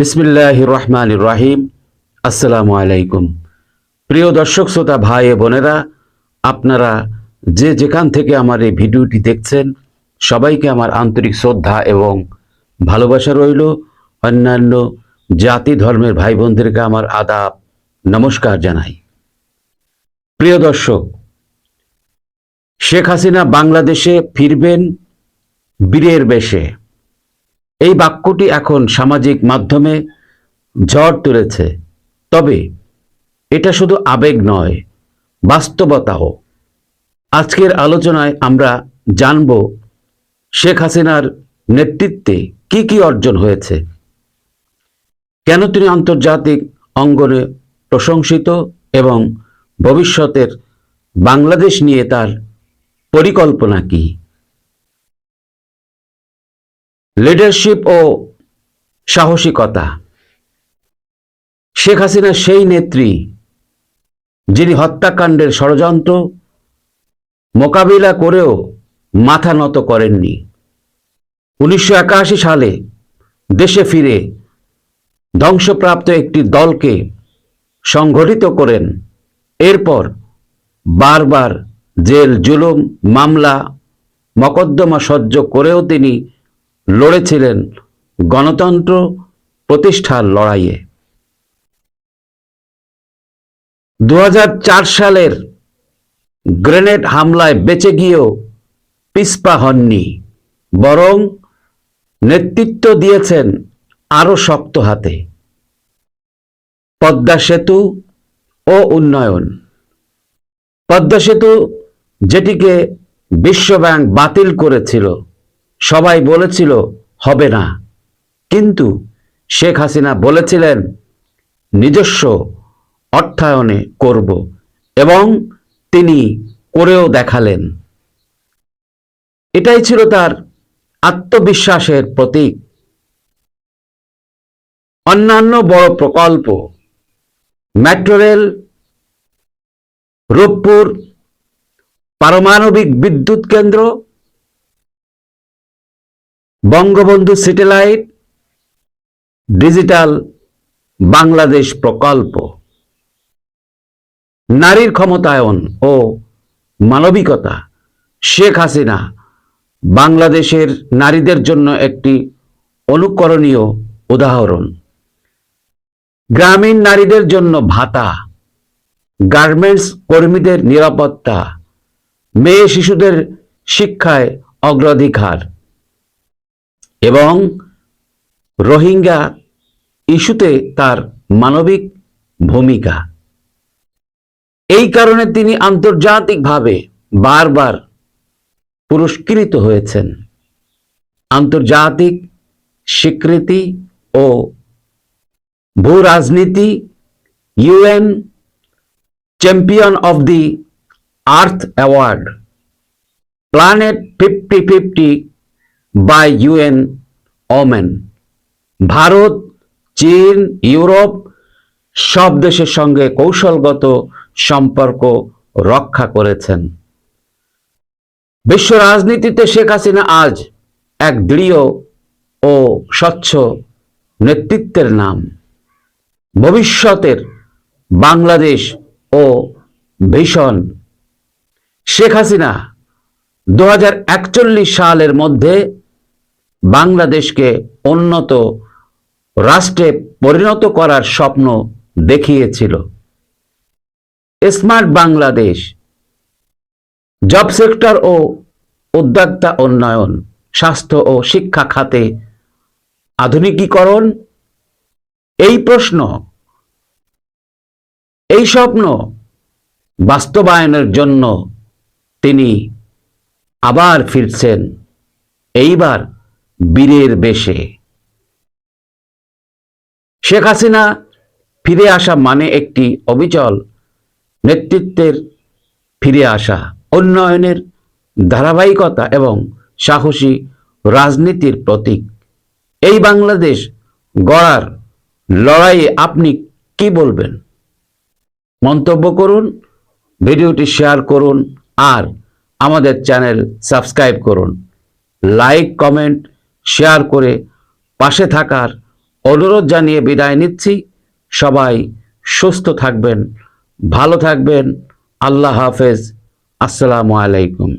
বিসমিল্লাহির রহমানির রহিম। আসসালামু আলাইকুম। প্রিয় দর্শক শ্রোতা ভাই বোনেরা, আপনারা যে যেখান থেকে আমার এই ভিডিওটি দেখছেন, সবাইকে আমার আন্তরিক শ্রদ্ধা এবং ভালোবাসা রইল। অন্যান্য জাতি ধর্মের ভাই বোনদেরকে আমার আদাব নমস্কার জানাই। প্রিয় দর্শক, শেখ হাসিনা বাংলাদেশে ফিরবেন বীরের বেশে, এই বাক্যটি এখন সামাজিক মাধ্যমে ঝড় তুলেছে। তবে এটা শুধু আবেগ নয়, বাস্তবতাও। আজকের আলোচনায় আমরা জানব শেখ হাসিনার নেতৃত্বে কি কি অর্জন হয়েছে, কেন তিনি আন্তর্জাতিক অঙ্গনে প্রশংসিত এবং ভবিষ্যতের বাংলাদেশ নিয়ে তার পরিকল্পনা কি। লিডারশিপ ও সাহসিকতা। শেখ হাসিনা সেই নেত্রী যিনি হত্যাকাণ্ডের ষড়যন্ত্র মোকাবিলা করেও মাথা নত করেননি। 1981 সালে দেশে ফিরে ধ্বংসপ্রাপ্ত একটি দলকে সংগঠিত করেন। এরপর বারবার জেল, জুলুম, মামলা, মকদ্দমা সহ্য করেও তিনি লড়েছিলেন গণতন্ত্র প্রতিষ্ঠার লড়াইয়ে। 2004 সালের গ্রেনেড হামলায় বেঁচে গিয়েও পিছপা হননি, বরং নেতৃত্ব দিয়েছেন আরো শক্ত হাতে। পদ্মা সেতু ও উন্নয়ন। পদ্মা সেতু, যেটিকে বিশ্বব্যাংক বাতিল করেছিল, সবাই বলেছিল হবে না, কিন্তু শেখ হাসিনা বলেছিলেন নিজস্ব অর্থায়নে করব, এবং তিনি করেও দেখালেন। এটাই ছিল তার আত্মবিশ্বাসের প্রতীক। অন্যান্য বড় প্রকল্প, মেট্রো রেল, রূপপুর পারমাণবিক বিদ্যুৎ কেন্দ্র, বঙ্গবন্ধু স্যাটেলাইট, ডিজিটাল বাংলাদেশ প্রকল্প। নারীর ক্ষমতায়ন ও মানবিকতা। শেখ হাসিনা বাংলাদেশের নারীদের জন্য একটি অনুকরণীয় উদাহরণ। গ্রামীণ নারীদের জন্য ভাতা, গার্মেন্টস কর্মীদের নিরাপত্তা, মেয়ে শিশুদের শিক্ষায় অগ্রাধিকার, এবং রোহিঙ্গা ইস্যুতে তার মানবিক ভূমিকা। এই কারণে তিনি আন্তর্জাতিকভাবে বারবার পুরস্কৃত হয়েছেন। আন্তর্জাতিক স্বীকৃতি ও ভূ রাজনীতি। UN champion of the earth award, planet 50-50 by UN women. Bharat, চীন, ইউরোপ সব দেশের সঙ্গে কৌশলগত সম্পর্ক রক্ষা করেছেন। বিশ্ব রাজনীতিতে শেখ হাসিনা আজ এক দৃঢ় ও স্বচ্ছ নেতৃত্বের নাম। ভবিষ্যতের বাংলাদেশ ও ভিশন। শেখ হাসিনা 2041 সালের মধ্যে বাংলাদেশকে উন্নত রাষ্ট্রে পরিণত করার স্বপ্ন দেখিয়েছিল। স্মার্ট বাংলাদেশ, জব সেক্টর ও উদ্যোক্তা উন্নয়ন, স্বাস্থ্য ও শিক্ষা খাতে আধুনিকীকরণ। এই স্বপ্ন বাস্তবায়নের জন্য তিনি আবার ফিরছেন, এইবার বীরের বেশে। শেখ হাসিনা ফিরে আসা মানে একটি অবিচল নেতৃত্বের ফিরে আসা, উন্নয়নের ধারাবাহিকতা এবং সাহসী রাজনীতির প্রতীক। এই বাংলাদেশ গড়ার লড়াইয়ে আপনি কি বলবেন? মন্তব্য করুন, ভিডিওটি শেয়ার করুন, আর আমাদের চ্যানেল সাবস্ক্রাইব করুন। লাইক, কমেন্ট, শেয়ার করে পাশে থাকার অনুরোধ জানিয়ে বিদায় নিচ্ছি। সবাই সুস্থ থাকবেন, ভালো থাকবেন। আল্লাহ হাফেজ। আসসালামু আলাইকুম।